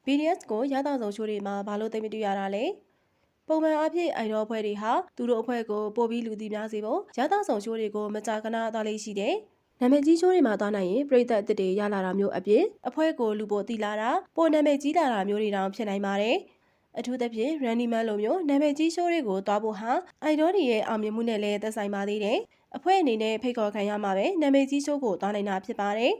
BTS ကိုရသဆောင်ရှိုးတွေမှာဘာလို့သိမတွေ့ရတာလဲပုံမှန်အဖြစ်အိုင်ဒေါအဖွဲ့တွေဟာသူတို့အဖွဲ့ကိုပို့ပြီးလူသိများစေဖို့ရသဆောင်ရှိုးတွေကိုမကြာခဏသွားလေးရှိတယ်နာမည်ကြီးရှိုးတွေမှာသွားနိုင်ရင်ပြည်သက်အသစ်တွေရလာတာမျိုးအပြင်အဖွဲ့ကိုလူပိုသိလာတာပိုနာမည်ကြီးလာတာမျိုးတွေတောင်ဖြစ်နိုင်ပါတယ်အထူးသဖြင့် Running Man လိုမျိုးနာမည်ကြီးရှိုးတွေကိုသွားဖို့ဟာအိုင်ဒေါတွေရဲ့အောင်မြင်မှုနဲ့လည်းသက်ဆိုင်ပါသေးတယ်အဖွဲ့အနေနဲ့ဖိတ်ခေါ်ခံရမှာပဲနာမည်ကြီးရှိုးကိုသွားနိုင်တာဖြစ်ပါတယ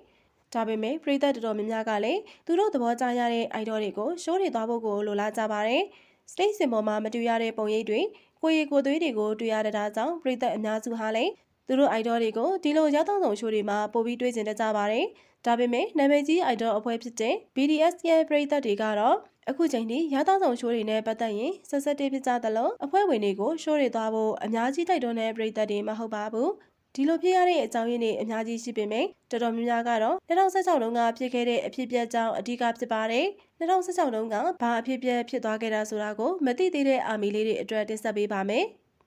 ်ဒါပေမဲ့ပြည်သက်တော်တော်များများကလည်းသူတို့သဘောကျရတဲ့အိုင်ဒေါတွေကိုရှိုးတွေသွားဖို့ကိုလိုလားကြပါတယ်။ State စင်ပေါ်မှာမတွေ့ရတဲ့ပုံရိပ်တွေကိုရီကိုသွေးတွေကိုတွေ့ရတဲ့ဒါကြောင့်ပြည်သက်အများစုဟာလည်းသူတို့အိုင်ဒေါတွေကိုဒီလိုရောက်တော့ဆောင်ရှိုးတွေမှာပို့ပြီးတွေ့ကျင်တတ်ကြပါတယ်။ဒါပေမဲ့နာမည်ကြီးအိုင်ဒေါအဖွဲ့ဖြစ်တဲ့ BTS ရဲ့ပြည်သက်တွေကတော့အခုချိန်ထိရသဆောင်ရှိုးတွေနဲ့ပတ်သက်ရင်ဆက်ဆက်တေးဖြစ်ကြသလိုအဖွဲ့ဝင်တွေကိုရှိုးတွေသွားဖို့အများကြီးတိုက်တွန်းတဲ့ပြည်သက်တွေမဟုတ်ပါဘူး။ဒီလိုဖြစ်ရတဲ့အကြောင်းရင်းတွေအများကြီးရှိပေမဲ့တော်တော်များများကတော့2016တုန်းကဖြစ်ခဲ့တဲ့အဖြစ်အပျက်ကြောင့်အဓိကဖြစ်ပါတယ်2016တုန်းကဘာအဖြစ်အပျက်ဖြစ်သွားခဲ့တာဆိုတာကိုမသိသေးတဲ့အာမီလေးတွေအတွက်တင်ဆက်ပေးပါမယ်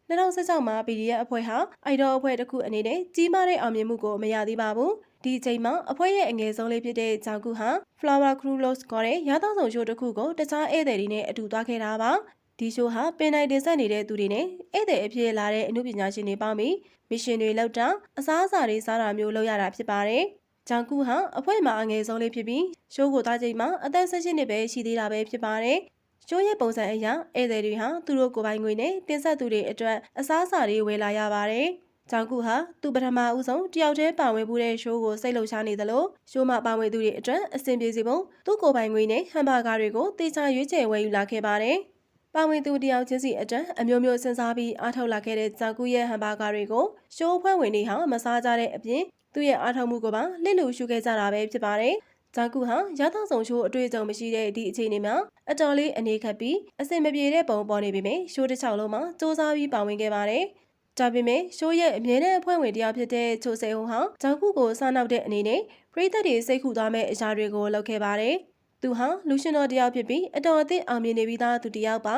2016မှာ PDF အဖွဲ့ဟာအိုင်ဒေါအဖွဲ့တစ်ခုအနေနဲ့ကြီးမားတဲ့အောင်မြင်မှုကိုမရသေးပါဘူးဒီအချိန်မှာအဖွဲ့ရဲ့အငယ်ဆုံးလေးဖြစ်တဲ့ဂျောင်ကူဟာ Flower Cruise ခေါ်တဲ့ရသောဆောင်ရှိုးတစ်ခုကိုတခြားဧည့်သည်တွေနဲ့အတူသွားခဲ့တာပါဒီရှိုးဟာပင်နိုင်တင်ဆက်နေတဲ့သူတွေနဲ့ဧည့်သည်အဖြစ်လာတဲ့အမှုပညာရှင်တွေပေါင်းပြီးမစ်ရှင်တွေလောက်တာအစားအစာတွေစားတာမျိုးလုပ်ရတာဖြစ်ပါတယ်။ဂျောင်ကူဟာအဖွဲ့မှာအငယ်ဆုံးလေးဖြစ်ပြီးရှိုးကိုသွားချိန်မှာအသက်16နှစ်ပဲရှိသေးတာပဲဖြစ်ပါတယ်။ရှိုးရဲ့ပုံစံအရဧည့်သည်တွေဟာသူတို့ကိုယ်ပိုင်ငွေနဲ့တင်ဆက်သူတွေအတွက်အစားအစာတွေဝယ်လာရပါတယ်။ဂျောင်ကူဟာသူပထမဦးဆုံးတယောက်တည်းပါဝင်မှုတဲ့ရှိုးကိုစိတ်လှုပ်ရှားနေသလိုရှိုးမှာပါဝင်သူတွေအတွက်အဆင်ပြေစေဖို့သူ့ကိုယ်ပိုင်ငွေနဲ့ဟမ်ဘာဂါတွေကိုတေချာရွေးချယ်ဝယ်ယူလာခဲ့ပါတယ်။ပါဝင်သူတယောက်ချင်းစီအတွက်အမျိုးမျိုးစဉ်းစားပြီးအားထုတ်လာခဲ့တဲ့ဂျောင်ကူရဲ့ဟမ်ဘာဂါတွေကိုရှိုးအဖွဲ့ဝင်တွေဟာမစားကြတဲ့အပြင်သူ့ရဲ့အားထုတ်မှုကိုပါလစ်လူရှုခဲ့ကြတာပဲဖြစ်ပါတယ်။ဂျောင်ကူဟာရသောဆောင်ရှိုးအတွေ့အကြုံမရှိတဲ့ဒီအခြေအနေမှာအတော်လေးအနေခက်ပြီးအဆင်မပြေတဲ့ပုံပေါ်နေပေမဲ့ရှိုးတစ်ချောင်းလုံးမှာစူးစမ်းပြီးပါဝင်ခဲ့ပါတယ်။ဒါပေမဲ့ရှိုးရဲ့အမြဲတမ်းအဖွဲ့ဝင်တယောက်ဖြစ်တဲ့ချိုဆေဟွန်ဟာဂျောင်ကူကိုစားနောက်တဲ့အနေနဲ့ပြည်သက်တွေစိတ်ခုသွားမဲ့အရာတွေကိုလုပ်ခဲ့ပါတယ်။သူဟာလူရှင်တော်တယောက်ဖြစ်ပြီးအတော်အသင့်အောင်မြင်နေပြီးသားသူတယောက်ပါ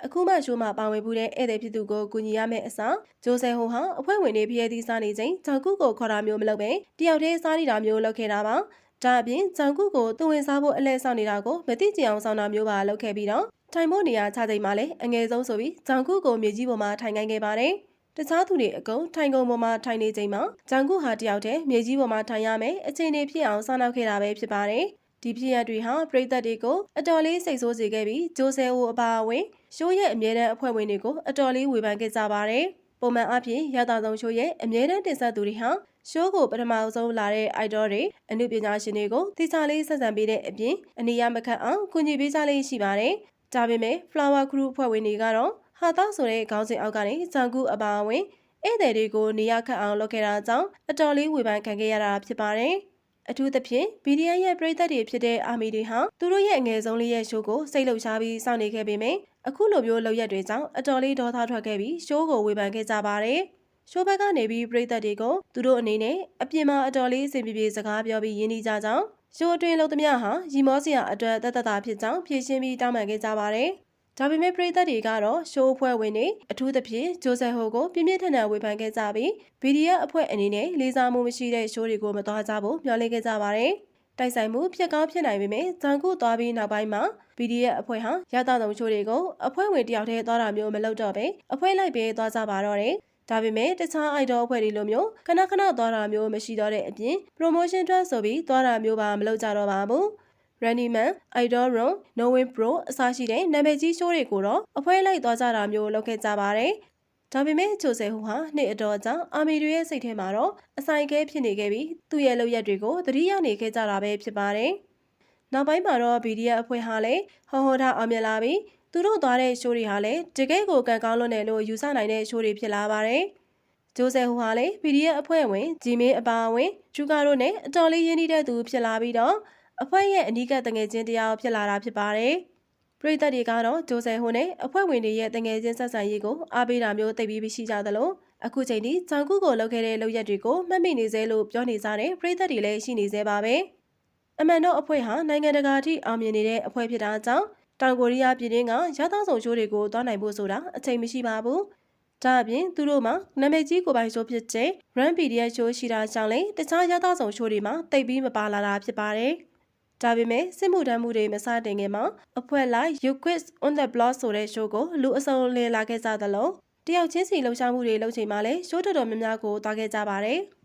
အခုမှရှိုးမှာပါဝင်မှုတဲ့ဧည့်သည်ဖြစ်သူကိုကူညီရမယ့်အစားဂျိုဆယ်ဟိုဟာအဖွဲ့ဝင်တွေဖျဲသီးစားနေချိန်ဂျောင်ကူကိုခေါ်တာမျိုးမလုပ်ပဲတယောက်တည်းစားနေတာမျိုးလုပ်ခဲ့တာပါဒါအပြင်ဂျောင်ကူကိုသူဝင်စားဖို့အလဲဆောင်နေတာကိုမသိကြအောင်ဆောင်တာမျိုးပါလုပ်ခဲ့ပြီးတော့ထိုင်ဖို့နေရာချချိန်မှာလည်းအငယ်ဆုံးဆိုပြီးဂျောင်ကူကိုမြေကြီးပေါ်မှာထိုင်ခိုင်းခဲ့ပါတယ်တခြားသူတွေအကုန်ထိုင်ကုန်ပေါ်မှာထိုင်နေချိန်မှာဂျောင်ကူဟာတယောက်တည်းမြေကြီးပေါ်မှာထိုင်ရမယ်အချိန်တွေဖြစ်အောင်စားနောက်ခဲ့တာပဲဖြစ်ပါတယ်ဒီဖြစ်ရပ်တွေဟာပြည်သက်တွေကိုအတော်လေးစိတ်ဆိုးစေခဲ့ပြီးဂျိုဆယ်ဟိုအပါအဝင်ရှိုးရဲ့အမြဲတမ်းအဖွဲ့ဝင်တွေကိုအတော်လေးဝေဖန်ခဲ့ကြပါတယ်။ပုံမှန်အဖြစ်ရတာဆုံးရှိုးရဲ့အမြဲတမ်းတင်ဆက်သူတွေဟာရှိုးကိုပထမဆုံးလာတဲ့အိုက်ဒေါတွေအမှုပညာရှင်တွေကိုတိကျလေးဆက်ဆံပေးတဲ့အပြင်အနေရမခတ်အောင်ကူညီပေးကြလေးရှိပါတယ်။ဒါပေမဲ့ Flower Crew အဖွဲ့ဝင်တွေကတော့ဟာသားဆိုတဲ့ခေါင်းစဉ်အောက်ကနေဂျန်ကူအပါအဝင်ဧည့်သည်တွေကိုနေရခတ်အောင်လုပ်ခဲ့တာကြောင့်အတော်လေးဝေဖန်ခံခဲ့ရတာဖြစ်ပါတယ်။အထူးသဖြင့် BDN ရဲ့ပြည်သက်တွေဖြစ်တဲ့အာမီတွေဟာသူတို့ရဲ့အငယ်ဆုံးလေးရဲ့ရှိုးကိုစိတ်လှုပ်ရှားပြီးစောင့်နေခဲ့ပေမယ့်အခုလိုမျိုးလုပ်ရက်တွေကြောင့်အတော်လေးဒေါသထွက်ခဲ့ပြီးရှိုးကိုဝေဖန်ခဲ့ကြပါတယ်။ရှိုးဘက်ကနေပြီးပြည်သက်တွေကိုသူတို့အနေနဲ့အပြင်မှာအတော်လေးအဆင်ပြေပြေစကားပြောပြီးရင်းနှီးကြကြောင်းရှိုးအတွင်းလုံးသမျှဟာရီမောစရာအတွက်တသက်တာဖြစ်ကြောင်းဖြည့်ရှင်းပြီးတောင်းပန်ခဲ့ကြပါတယ်။ဒါပေမဲ့ပြည်သက်တွေကတော့ရှိုးအဖွဲ့ဝင်တွေအထူးသဖြင့်ဂျိုဆယ်ဟိုကိုပြင်းပြထန်ထန်ဝေဖန်ခဲ့ကြပြီး BDF အဖွဲ့အနေနဲ့လေးစားမှုမရှိတဲ့ရှိုးတွေကိုမသွားကြဖို့မျှော်လင့်ခဲ့ကြပါတယ်။တိုက်ဆိုင်မှုဖြစ်ကောင်းဖြစ်နိုင်ပေမဲ့ဂျန်ကူသွားပြီးနောက်ပိုင်းမှာ BDF အဖွဲ့ဟာရသဆောင်ရှိုးတွေကိုအဖွဲ့ဝင်တယောက်တည်းသွားတာမျိုးမလုပ်တော့ပဲအဖွဲ့လိုက်ပဲသွားကြပါတော့တယ်။ဒါပေမဲ့တခြားအိုက်ဒေါအဖွဲ့တွေလိုမျိုးခဏခဏသွားတာမျိုးမရှိတော့တဲ့အပြင် promotion အတွက်ဆိုပြီးသွားတာမျိုးပါမလုပ်ကြတော့ပါဘူး။ Running Man, Idol Run, Knowing Pro အစရှိတဲ့နာမည်ကြီးရှိုးတွေကိုတော့အဖွဲ့လိုက်သွားကြတာမျိုးလုပ်ခဲ့ကြပါတယ်။ဒါပေမဲ့ချိုဆယ်ဟူဟာနှစ်အတော်ကြာအာမီတွေရဲ့စိတ်ထဲမှာတော့အဆိုင်ကဲဖြစ်နေခဲ့ပြီးသူ့ရဲ့လုပ်ရက်တွေကိုသတိရနေခဲ့ကြတာပဲဖြစ်ပါတယ်။နောက်ပိုင်းမှာတော့ BDF အဖွဲ့ဟာလည်းဟောထားအောင်မြင်လာပြီးသူတို့သွားတဲ့ရှိုးတွေဟာလည်းတကယ့်ကိုကံကောင်းလွန်းတယ်လို့ယူဆနိုင်တဲ့ရှိုးတွေဖြစ်လာပါတယ်။ဂျိုဆယ်ဟူဟာလည်း BDF အဖွဲ့ဝင်ဂျီမင်းအပါအဝင်ဂျူကာတို့နဲ့အတော်လေးရင်းနှီးတဲ့သူဖြစ်လာပြီးတော့အဖွဲ့ရဲ့အနီးကပ်တငယ်ချင်းတရားဖြစ်လာတာဖြစ်ပါတယ်။ပြည်သက်တွေကတော့ဂျိုဆယ်ဟိုနဲ့အဖွဲ့ဝင်တွေရဲ့တငယ်ချင်းဆက်ဆံရေးကိုအားပေးတာမျိုးသိပြီးမရှိကြသလိုအခုချိန်ထိဂျန်ကူကိုလုပ်ခဲ့တဲ့လုပ်ရက်တွေကိုမှတ်မိနေစေလို့ပြောနေကြတဲ့ပြည်သက်တွေလည်းရှိနေသေးပါပဲ။အမှန်တော့အဖွဲ့ဟာနိုင်ငံတကာအထိအောင်မြင်နေတဲ့အဖွဲ့ဖြစ်တာကြောင့်တောင်ကိုရီးယားပြည်တွင်းကရသဆောင်ရှိုးတွေကိုသွားနိုင်ဖို့ဆိုတာအချိန်မရှိပါဘူး။ဒါအပြင်သူတို့မှာနာမည်ကြီးကိုပိုင်ရှိုးဖြစ်တဲ့ Run PDF ရှိုးရှိတာကြောင့်လည်းတခြားရသဆောင်ရှိုးတွေမှာတိတ်ပြီးမပါလာတာဖြစ်ပါတယ်။ ဒါပေမဲ့စစ်မှုထမ်းမှုတွေမစတင်ခင်မှာအဖွဲ့လိုက် You Quiz on the Block ဆိုတဲ့ show ကိုလူအစုံလင်လာခဲ့ကြသလိုတယောက်ချင်းစီလှုပ်ရှားမှုတွေလုပ်ချိန်မှာလည်း show တော်တော်များများကိုသွားခဲ့ကြပါတယ်။